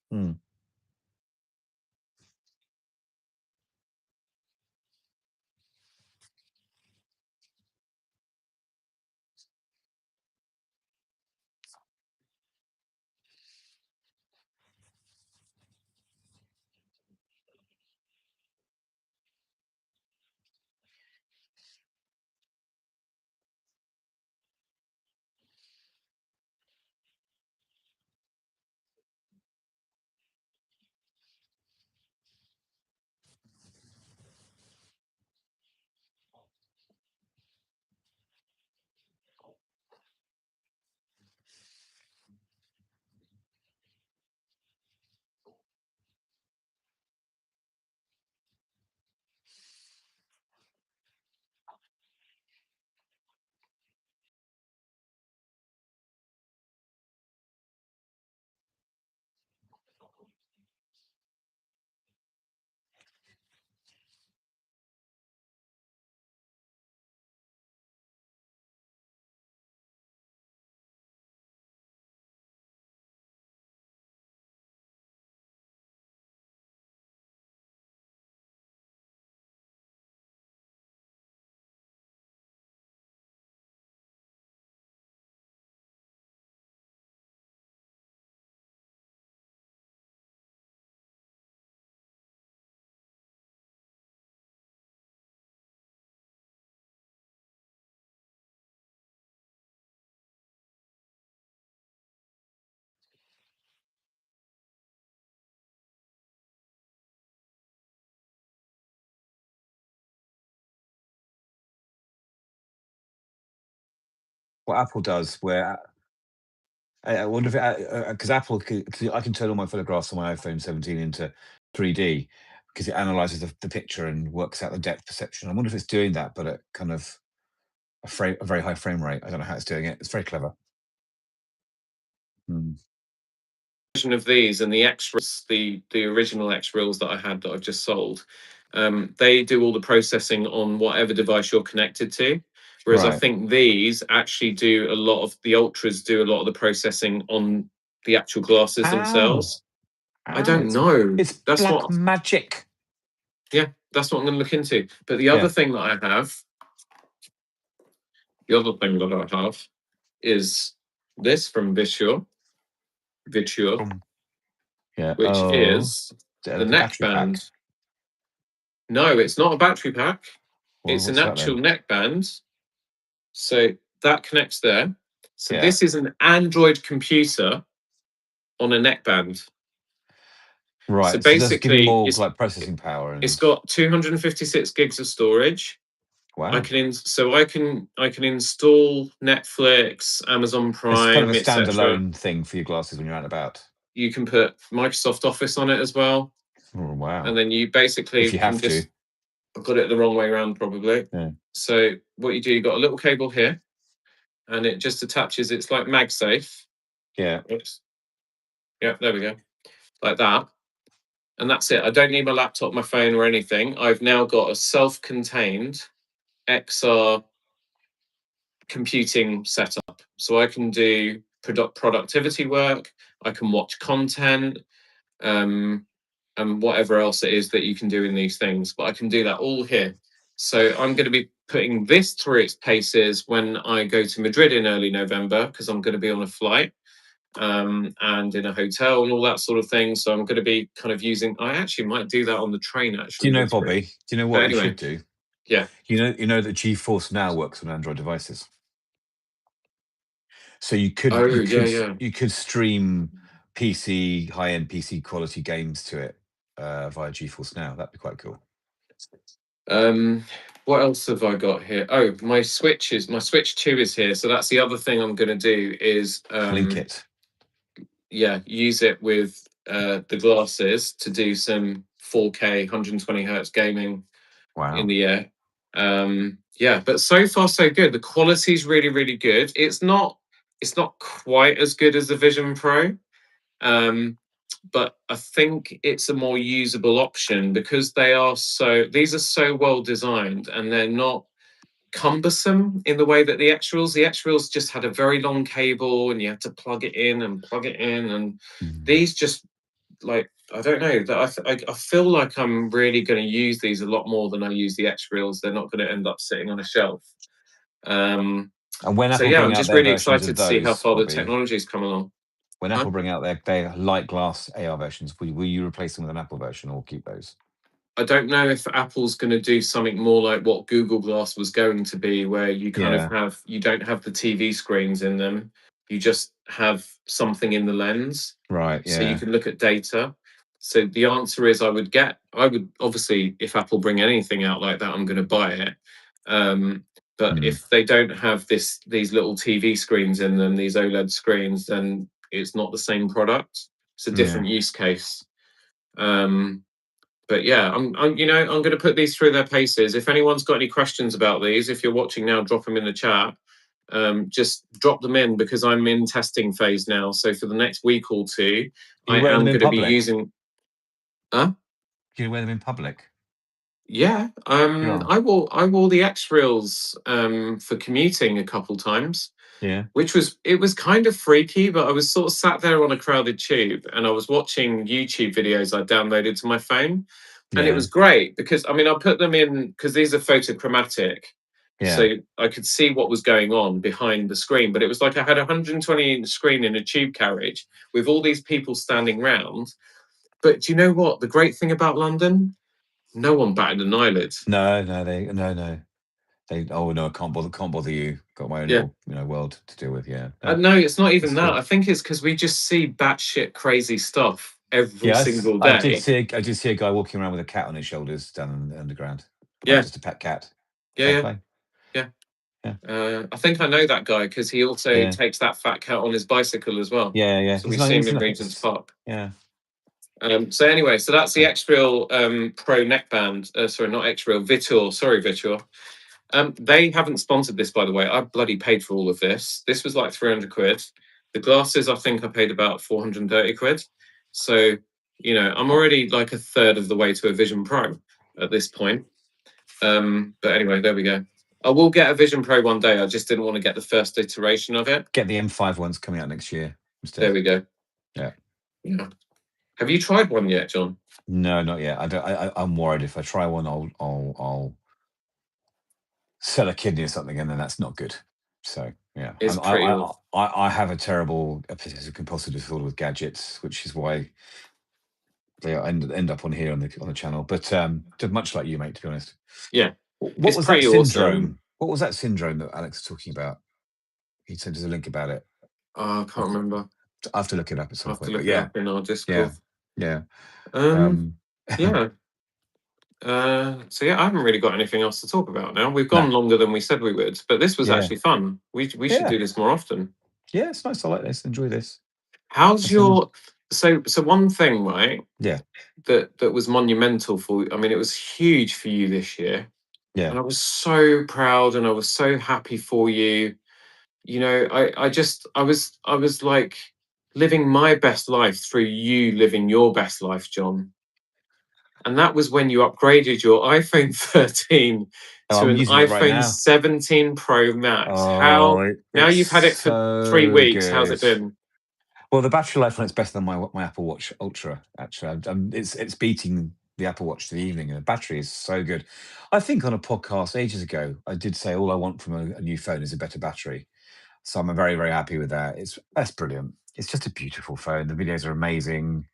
Hmm. What Apple does, where I wonder if because Apple, cause I can turn all my photographs on my iPhone 17 into 3D because it analyzes the picture and works out the depth perception. I wonder if it's doing that, but at kind of a very high frame rate. I don't know how it's doing it. It's very clever. Of these and the extras, the original X reels that I had that I've just sold, they do all the processing on whatever device you're connected to. Whereas I think these actually do a lot of the Ultras do a lot of the processing on the actual glasses themselves. I don't know. It's black magic. Yeah, that's what I'm going to look into. But the other thing that I have, is this from Viture, which is the neckband. Pack. No, it's not a battery pack. Well, it's an actual neckband. So that connects there. So this is an Android computer on a neckband. Right. So basically, more like processing power. It's got 256 gigs of storage. Wow. I can install Netflix, Amazon Prime. It's kind of a standalone thing for your glasses when you're out and about. You can put Microsoft Office on it as well. Oh wow! And then you basically if you have to. I've got it the wrong way around probably. Yeah. So what you do, you've got a little cable here, and it just attaches. It's like MagSafe. Yeah. Oops. Yeah, there we go, like that. And that's it. I don't need my laptop, my phone, or anything. I've now got a self-contained XR computing setup. So I can do productivity work, I can watch content, and whatever else it is that you can do in these things. But I can do that all here. So I'm going to be putting this through its paces when I go to Madrid in early November, because I'm going to be on a flight. And in a hotel and all that sort of thing. So I'm going to be kind of using. I actually might do that on the train. Actually, do you know, Bobby? Do you know what you should do? Yeah. You know that GeForce Now works on Android devices. So you could you could stream PC high-end PC quality games to it via GeForce Now. That'd be quite cool. What else have I got here? Oh, my Switch 2 is here. So that's the other thing I'm going to do is link it. Yeah, use it with the glasses to do some 4K 120 hertz gaming in the air. Yeah, but so far so good. The quality is really, really good. It's not quite as good as the Vision Pro, but I think it's a more usable option because these are so well designed and they're not cumbersome in the way that the X-Reals just had a very long cable and you had to plug it in, and these just, like, I don't know, that I feel like I'm really going to use these a lot more than I use the X-Reals. They're not going to end up sitting on a shelf. And when Apple I'm just really excited to see how far the technology's come along. When Apple bring out their light glass AR versions, will you replace them with an Apple version or keep those? I don't know if Apple's going to do something more like what Google Glass was going to be, where you kind of you don't have the TV screens in them. You just have something in the lens. Right. Yeah. So you can look at data. So the answer is I would obviously, if Apple bring anything out like that, I'm going to buy it. But if they don't have these little TV screens in them, these OLED screens, then it's not the same product. It's a different use case. But yeah, I'm going to put these through their paces. If anyone's got any questions about these, if you're watching now, drop them in the chat. Just drop them in because I'm in testing phase now. So for the next week or two, I am going to be using. Do you wear them in public? Yeah. I wore the X-Reals for commuting a couple times. Yeah. It was kind of freaky, but I was sort of sat there on a crowded tube and I was watching YouTube videos I downloaded to my phone. And it was great because, I put them in because these are photochromatic. Yeah. So I could see what was going on behind the screen. But it was like I had a 120-inch screen in a tube carriage with all these people standing round. But do you know what? The great thing about London? No one batted an eyelid. No. They I can't bother you. Got my own little world to deal with. Yeah. No, it's not even that. Cool. I think it's because we just see batshit crazy stuff every single day. I did see a guy walking around with a cat on his shoulders down in the underground. Just a pet cat. Yeah. I think I know that guy because he also takes that fat cat on his bicycle as well. Yeah. So we see him in Regent's Park. Yeah. So anyway, that's the X-Real Pro neckband. Sorry, not X-Real, Viture. Sorry, Viture. They haven't sponsored this, by the way. I bloody paid for all of this. This was like 300 quid. The glasses, I think I paid about 430 quid. So, I'm already like a third of the way to a Vision Pro at this point. But anyway, there we go. I will get a Vision Pro one day. I just didn't want to get the first iteration of it. Get the M5 ones coming out next year instead. There we go. Yeah. Have you tried one yet, John? No, not yet. I'm worried if I try one, I'll sell a kidney or something, and then that's not good. So yeah, it's pretty. I have a terrible obsessive compulsive disorder with gadgets, which is why they end up on here on the channel. But much like you, mate, to be honest. Yeah. What was that syndrome? Awesome. What was that syndrome that Alex was talking about? He sent us a link about it. I can't remember. I have to look it up at some point. Look it up in our Discord. Yeah. Yeah. So yeah, I haven't really got anything else to talk about now. We've gone longer than we said we would, but this was actually fun. We should do this more often. Yeah, it's nice. I like this. Enjoy this. How's your so one thing, right? Yeah. That was monumental for you. I mean, it was huge for you this year. Yeah. And I was so proud and I was so happy for you. You know, I was like living my best life through you living your best life, John. And that was when you upgraded your iPhone 13 to an iPhone 17 Pro Max. Now you've had it for 3 weeks. How's it been? Well, the battery life on it's better than my Apple Watch Ultra. Actually, it's beating the Apple Watch to the evening, and the battery is so good. I think on a podcast ages ago, I did say all I want from a new phone is a better battery. So I'm very, very happy with that. That's brilliant. It's just a beautiful phone. The videos are amazing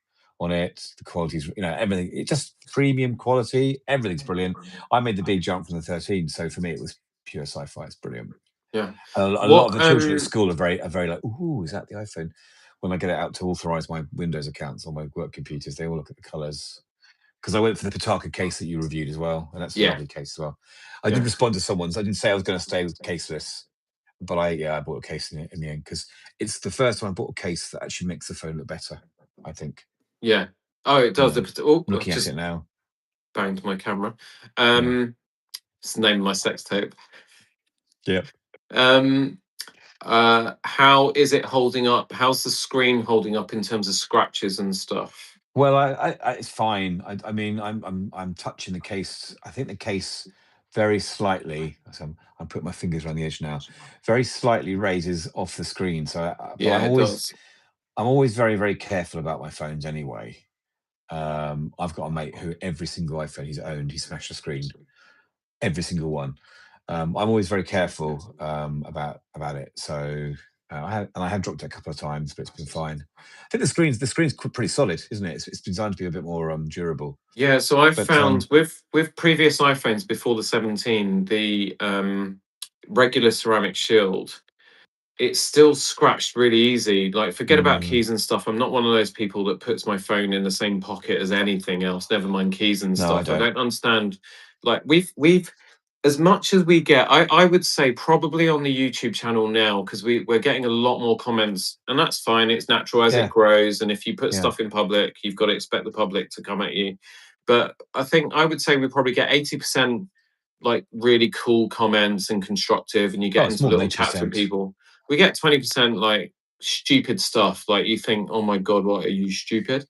on it. The quality's, everything. It's just premium quality. Everything's brilliant. I made the big jump from the 13, so for me it was pure sci-fi. It's brilliant. Yeah. A lot of the children at school are very like, ooh, is that the iPhone? When I get it out to authorize my Windows accounts on my work computers, they all look at the colors. Because I went for the Pitaka case that you reviewed as well, and that's a lovely case as well. I did respond to someone's. I didn't say I was going to stay caseless, but I bought a case in the end because it's the first time I bought a case that actually makes the phone look better, I think. Yeah. Oh, it does. Looking at it now. Banged my camera. It's the name of my sex tape. Yeah. How is it holding up? How's the screen holding up in terms of scratches and stuff? Well, I it's fine. I mean, I'm touching the case. I think the case very slightly. So I'm putting my fingers around the edge now. Very slightly raises off the screen. So I'm always very, very careful about my phones anyway. I've got a mate who every single iPhone he's owned, he smashed the screen. Every single one. I'm always very careful about it. So I have dropped it a couple of times, but it's been fine. I think the screen's pretty solid, isn't it? It's designed to be a bit more durable. Yeah. So I've found with previous iPhones before the 17, the regular ceramic shield, it's still scratched really easy. Like, forget about keys and stuff. I'm not one of those people that puts my phone in the same pocket as anything else. Never mind keys and stuff. I don't understand. Like, we've as much as we get, I would say probably on the YouTube channel now, because we're getting a lot more comments, and that's fine. It's natural as it grows. And if you put stuff in public, you've got to expect the public to come at you. But I would say we probably get 80% like really cool comments and constructive, and you get into little chats with people. We get 20% like stupid stuff. Like, you think, oh my God, what are you, stupid?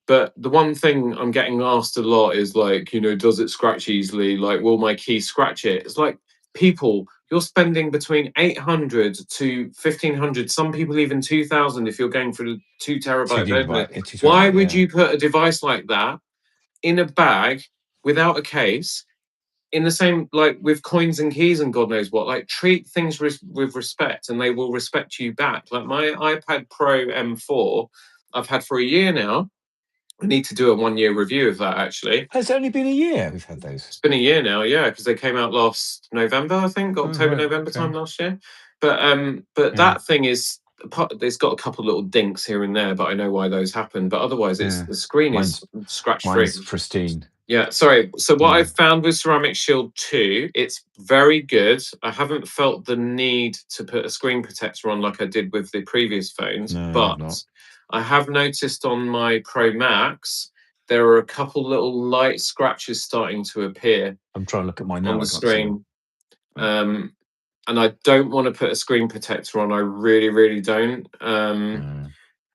But the one thing I'm getting asked a lot is like, does it scratch easily? Like, will my key scratch it? It's like, people, you're spending between 800 to 1500, some people even 2000 if you're going for the 2 terabyte. Why would you put a device like that in a bag without a case? In the same, like with coins and keys and God knows what, like, treat things with respect and they will respect you back. Like my iPad Pro M4, I've had for a year now. I need to do a 1-year review of that, actually. Has it only been a year we've had those? It's been a year now, yeah, because they came out last November, I think, October, November time last year. But that thing is, it's got a couple little dinks here and there, but I know why those happen. But otherwise, the screen is scratch-free. Mine's pristine. Yeah, sorry. So what I've found with Ceramic Shield 2, it's very good. I haven't felt the need to put a screen protector on like I did with the previous phones, but I have noticed on my Pro Max, there are a couple little light scratches starting to appear. I'm trying to look at mine now on the screen. And I don't want to put a screen protector on. I really, really don't.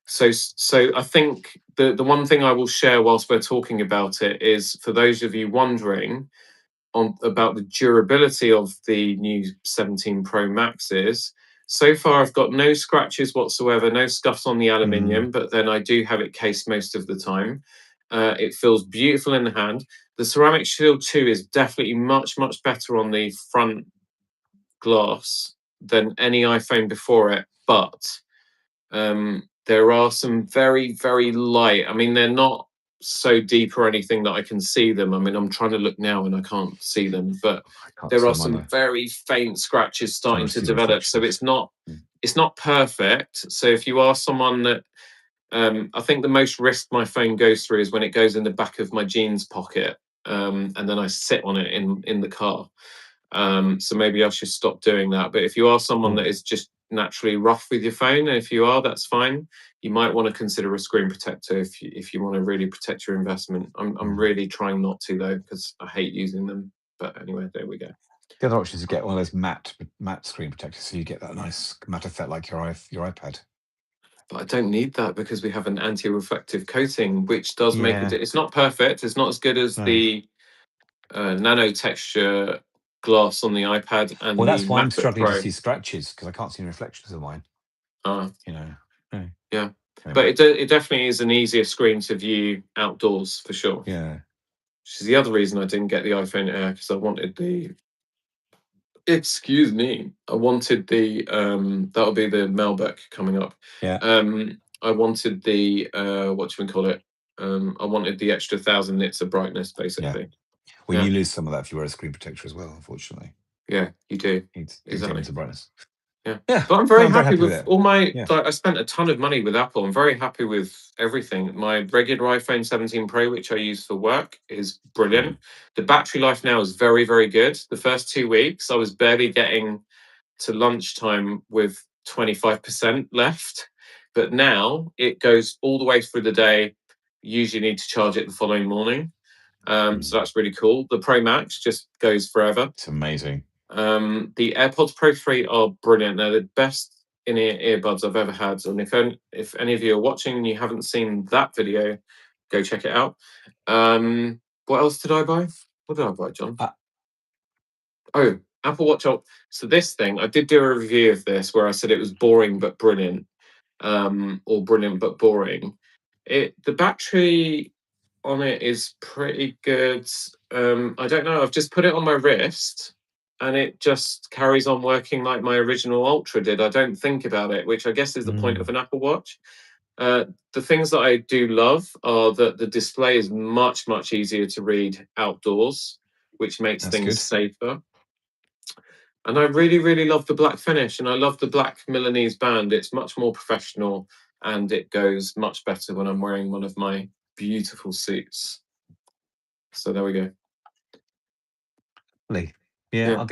So I think the one thing I will share whilst we're talking about it is, for those of you wondering, about the durability of the new 17 Pro Maxes. So far, I've got no scratches whatsoever, no scuffs on the aluminium, but then I do have it cased most of the time. It feels beautiful in the hand. The Ceramic Shield 2 is definitely much, much better on the front glass than any iPhone before it, but there are some very, very light. I mean, they're not so deep or anything that I can see them. I mean, I'm trying to look now and I can't see them, but there are some very faint scratches starting to develop. So it's not perfect. So if you are someone that I think the most risk my phone goes through is when it goes in the back of my jeans pocket, and then I sit on it in the car. So maybe I should stop doing that. But if you are someone that is just naturally rough with your phone, and if you are, that's fine. You might want to consider a screen protector if you want to really protect your investment. I'm really trying not to though, because I hate using them. But anyway, there we go. The other option is to get one of those matte screen protectors, so you get that nice matte effect like your iPad. But I don't need that because we have an anti-reflective coating, which does make it. It's not perfect. It's not as good as the nano texture glass on the iPad and well, that's the why I'm MacBook struggling Pro. to see scratches, because I can't see any reflections of mine. You know. Yeah. Anyway. But it definitely is an easier screen to view outdoors for sure. Yeah. Which is the other reason I didn't get the iPhone Air, because I wanted the. Excuse me. I wanted the that'll be the Malbec coming up. Yeah. I wanted the what do we call it? I wanted the extra 1,000 nits of brightness, basically. Yeah. Well, you lose some of that if you wear a screen protector as well, unfortunately. Yeah, you do. Exactly. The brightness. Yeah. Yeah. But I'm very happy with all my. Like, I spent a ton of money with Apple. I'm very happy with everything. My regular iPhone 17 Pro, which I use for work, is brilliant. The battery life now is very, very good. The first 2 weeks, I was barely getting to lunchtime with 25% left. But now it goes all the way through the day. Usually need to charge it the following morning. So that's really cool. The Pro Max just goes forever. It's amazing. The AirPods Pro 3 are brilliant. They're the best in-ear earbuds I've ever had. And if any of you are watching and you haven't seen that video, go check it out. What else did I buy? What did I buy, John? Apple Watch Ultra. So this thing, I did do a review of this where I said it was boring but brilliant, or brilliant but boring. The battery on it is pretty good. I don't know. I've just put it on my wrist, and it just carries on working like my original Ultra did. I don't think about it, which I guess is the point of an Apple Watch. The things that I do love are that the display is much, much easier to read outdoors, which makes things safer. And I really, really love the black finish, and I love the black Milanese band. It's much more professional, and it goes much better when I'm wearing one of my beautiful suits. So there we go. Yeah.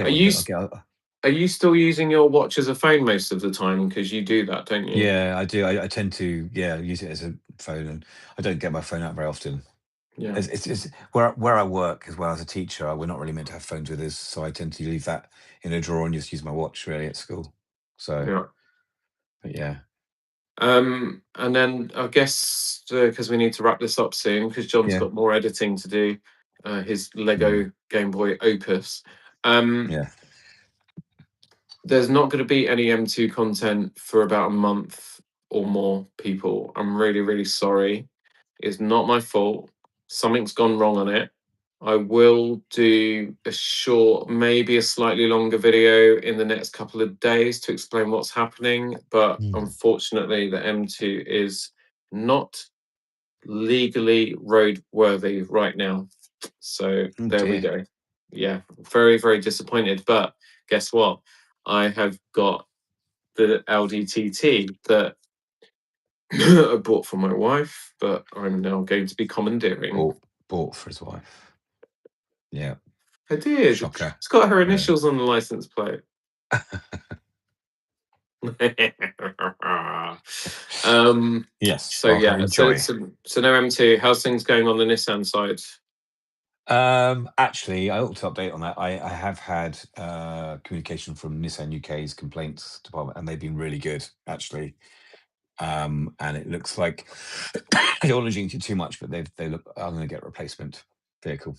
Are you still using your watch as a phone most of the time? Because you do that, don't you? Yeah, I do. I tend to use it as a phone, and I don't get my phone out very often. Yeah. It's where I work as well as a teacher. We're not really meant to have phones with us, so I tend to leave that in a drawer and just use my watch really at school. So but yeah. And then I guess because we need to wrap this up soon, because John's got more editing to do, his Lego Game Boy Opus. There's not going to be any M2 content for about a month or more, people. I'm really, really sorry. It's not my fault. Something's gone wrong on it. I will do a short, maybe a slightly longer video in the next couple of days to explain what's happening. But unfortunately, the M2 is not legally roadworthy right now. So there we go. Yeah, very, very disappointed. But guess what? I have got the LDTT that I bought for my wife, but I'm now going to be commandeering. Bought for his wife. Yeah. I did. Shocker. It's got her initials on the license plate. Yes. So yeah. So no M2. How's things going on the Nissan side? Actually, I ought to update on that. I have had communication from Nissan UK's complaints department, and they've been really good, actually. And it looks like I don't want to jinx it too much, but they look. I'm going to get a replacement vehicle.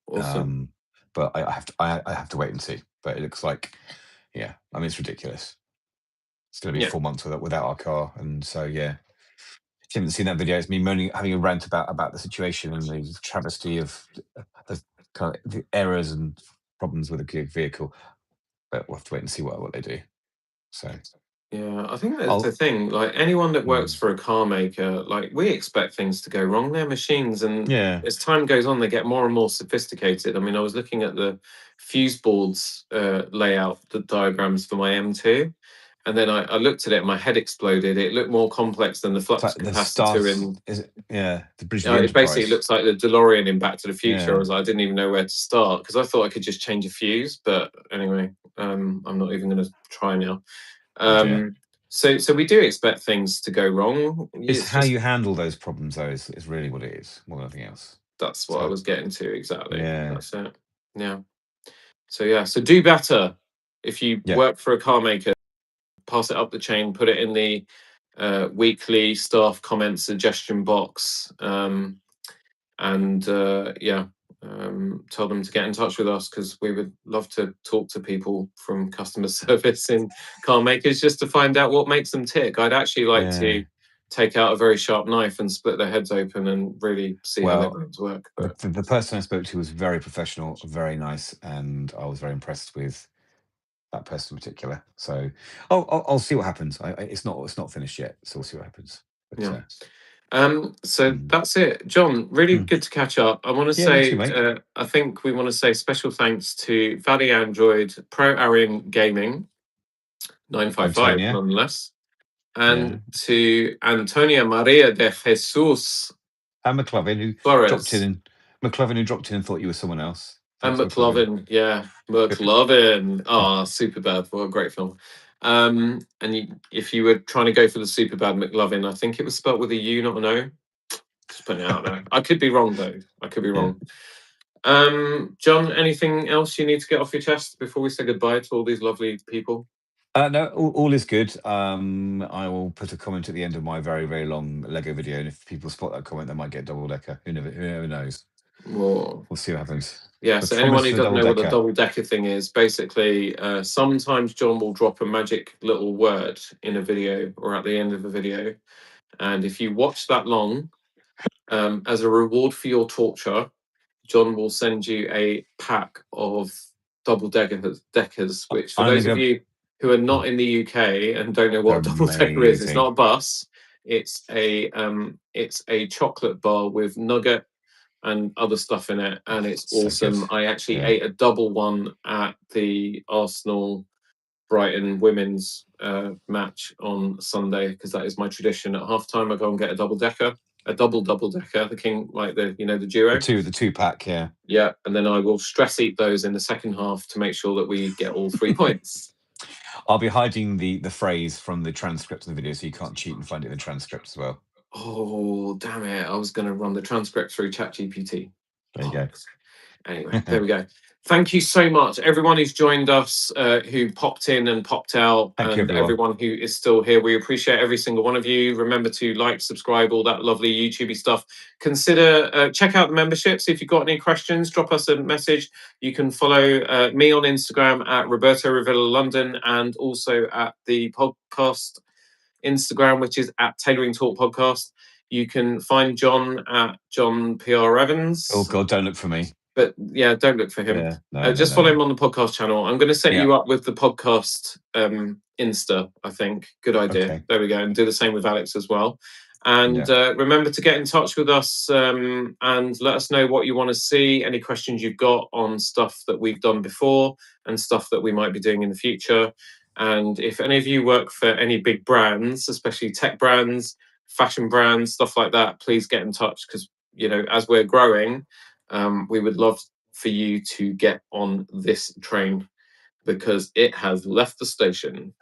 Awesome. but I have to wait and see. But it looks like, yeah, I mean, it's ridiculous. It's going to be 4 months without our car, and so yeah. If you haven't seen that video, it's me moaning, having a rant about the situation and the travesty of the kind of the errors and problems with the vehicle. But we'll have to wait and see what they do. So yeah, I think that's the thing. Like anyone that works for a car maker, like we expect things to go wrong. They're machines, and as time goes on, they get more and more sophisticated. I mean, I was looking at the fuse boards layout, the diagrams for my M2. And then I looked at it, and my head exploded. It looked more complex than the flux capacitor in. The British it basically looks like the DeLorean in Back to the Future. I didn't even know where to start because I thought I could just change a fuse. But anyway, I'm not even going to try now. So we do expect things to go wrong. It's how you handle those problems, though, is really what it is, more than anything else. That's what I was getting to, exactly. Yeah. That's it. Yeah. So do better. If you work for a car maker, pass it up the chain, put it in the weekly staff comment suggestion box, and tell them to get in touch with us because we would love to talk to people from customer service in car makers just to find out what makes them tick. I'd actually like to take out a very sharp knife and split their heads open and really see how their brains work. But the person I spoke to was very professional, very nice, and I was very impressed with that person in particular. So I'll see what happens. It's not finished yet, so we'll see what happens. But, so that's it, John. Really good to catch up. I want to say, I think we want to say special thanks to Valley Android, Pro Arian Gaming, 955 nonetheless, and to Antonia Maria de Jesus and McLovin, who dropped in and thought you were someone else. Thanks, and McLovin, McLovin. Oh, Superbad! What a great film. And if you were trying to go for the Superbad McLovin, I think it was spelled with a U, not an O. Just putting it out there. I could be wrong though. I could be wrong. John, anything else you need to get off your chest before we say goodbye to all these lovely people? No, all is good. I will put a comment at the end of my very, very long Lego video, and if people spot that comment, they might get double decker. Who knows? We'll see what happens. Yeah, so anyone who doesn't know what the double decker thing is, basically, sometimes John will drop a magic little word in a video or at the end of a video. And if you watch that long, as a reward for your torture, John will send you a pack of double deckers, which for those of you who are not in the UK and don't know what a double decker is, it's not a bus. It's a chocolate bar with nugget and other stuff in it, and it's awesome. I actually ate a double one at the Arsenal Brighton women's match on Sunday because that is my tradition. At halftime, I go and get a double decker, the king, like the duo, the two pack, and then I will stress eat those in the second half to make sure that we get all 3 points. I'll be hiding the phrase from the transcript of the video so you can't cheat and find it in the transcript as well. Oh, damn it. I was going to run the transcript through ChatGPT. There you go. Anyway, there we go. Thank you so much, everyone who's joined us, who popped in and popped out, and everyone who is still here. We appreciate every single one of you. Remember to like, subscribe, all that lovely YouTubey stuff. Consider check out the memberships. If you've got any questions, drop us a message. You can follow me on Instagram at Roberto Revilla London, and also at the podcast Instagram, which is at Tailoring Talk Podcast. You can find John at John PR Evans. Oh God, don't look for me. But yeah, don't look for him. Just follow him on the podcast channel. I'm going to set you up with the podcast Insta, I think. Good idea. Okay. There we go. And do the same with Alex as well. And remember to get in touch with us and let us know what you want to see, any questions you've got on stuff that we've done before and stuff that we might be doing in the future. And if any of you work for any big brands, especially tech brands, fashion brands, stuff like that, please get in touch because, as we're growing, we would love for you to get on this train because it has left the station.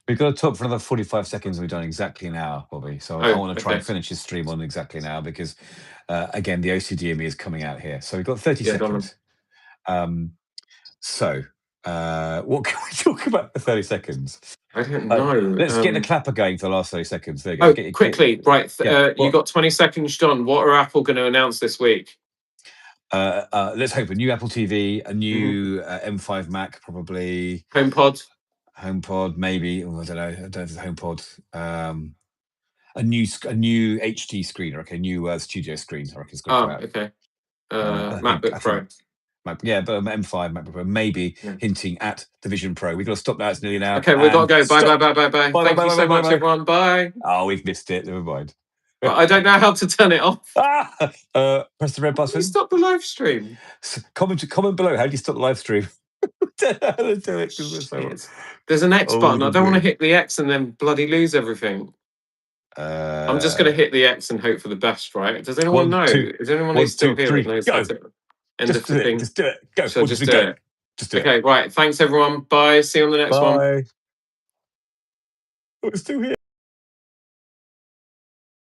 We've got to talk for another 45 seconds. We've done exactly an hour, Bobby. So I want to try and finish this stream on exactly an hour because, again, the OCD in me is coming out here. So we've got 30 seconds. What can we talk about for 30 seconds? I don't know. Let's get the clapper going for the last 30 seconds. There you go. Quickly. Right. You've got 20 seconds, John. What are Apple going to announce this week? Let's hope a new Apple TV, a new M5 Mac, probably. HomePod, maybe. Oh, I don't know. I don't know if it's HomePod. A new HD screen, or new studio screen. I reckon it's got to come out. Okay. MacBook Pro. But M5 MacBook Pro, maybe hinting at the Vision Pro. We've got to stop now. It's nearly an hour. Okay, we've got to go. Bye. Thank you so much, everyone. Bye. Oh, we've missed it. Never mind. Well, I don't know how to turn it off. Press the red button. Stop the live stream. Comment below. How do you stop the live stream? Don't know how to do it. There's an X button. I don't want to hit the X and then bloody lose everything. I'm just going to hit the X and hope for the best, right? Does anyone know? Is anyone who's still here that knows how to end the thing? Just do it. Go. So just do it. Okay, right. Thanks, everyone. Bye. See you on the next one. Bye. It's still here.